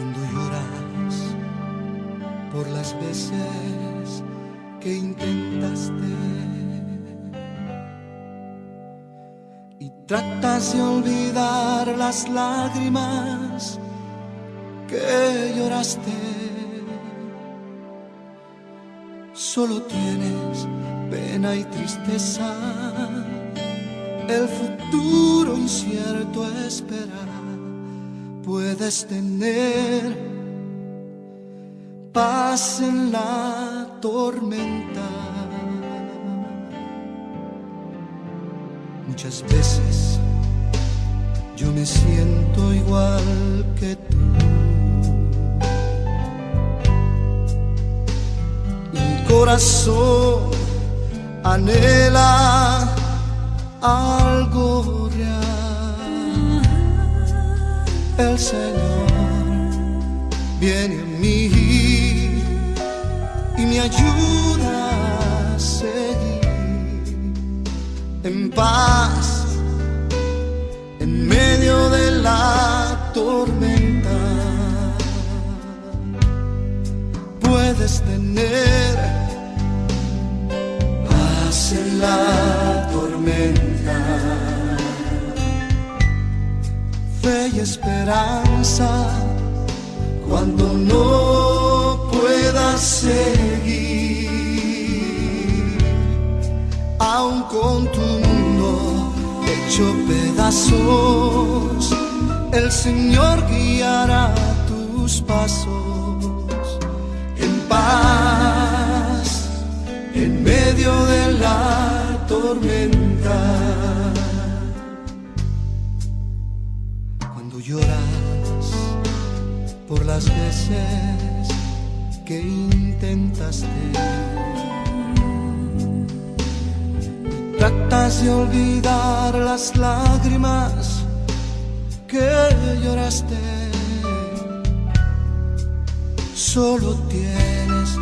Cuando lloras por las veces que intentaste y tratas de olvidar las lágrimas que lloraste, solo tienes pena y tristeza, el futuro incierto espera. Puedes tener paz en la tormenta. Muchas veces yo me siento igual que tú. Mi corazón anhela algo real. El Señor viene a mí y me ayuda a seguir en paz en medio de la tormenta. Puedes tener paz en la tormenta, fe y esperanza cuando no puedas seguir, aun con tu mundo hecho pedazos, el Señor guiará tus pasos en paz en medio de la tormenta. Cuando lloras por las veces que intentaste y tratas de olvidar las lágrimas que lloraste, solo tienes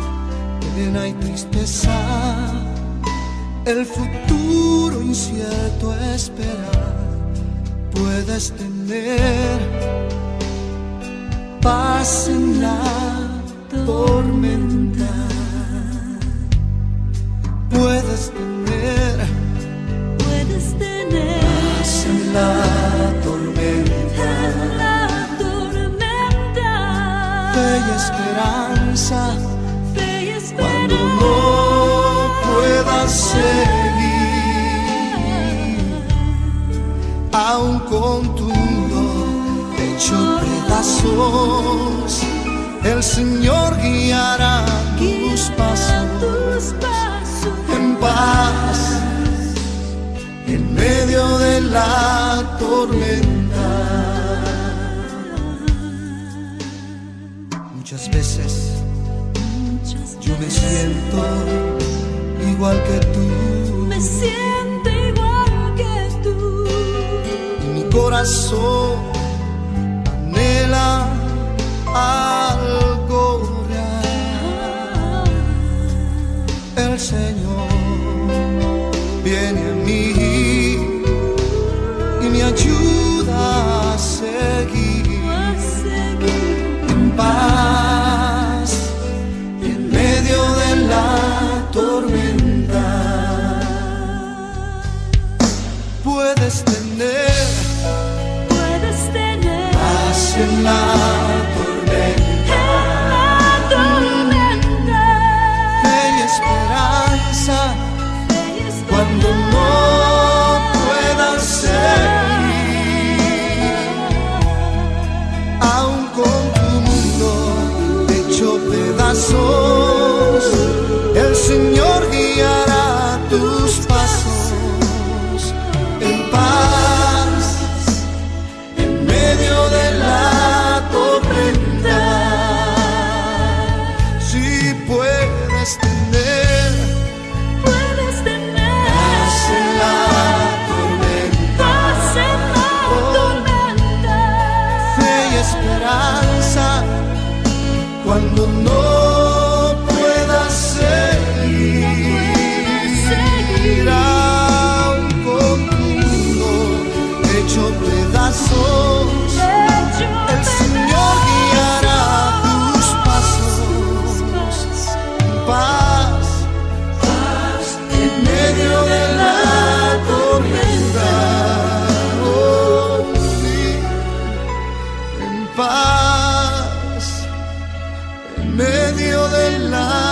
pena y tristeza, el futuro incierto espera. Puedes tener paz en la tormenta. Puedes tener paz en la tormenta, fe y esperanza cuando no puedas seguir, aun con tu mundo hecho pedazos, el Señor guiará tus pasos en paz en medio de la tormenta. Muchas veces yo me siento igual que tú, me siento igual que tú, y mi corazón anhela algo real. El Señor viene a mí y me ayuda a seguir en paz en medio de la tormenta. Puedes tener paz en la tormenta, fe y esperanza cuando no puedas seguir, aun con tu mundo hecho pedazos, el Señor guiará tus pasos en paz en medio de la tormenta. Si puedes tener paz en la tormenta, fe y esperanza cuando no medio de la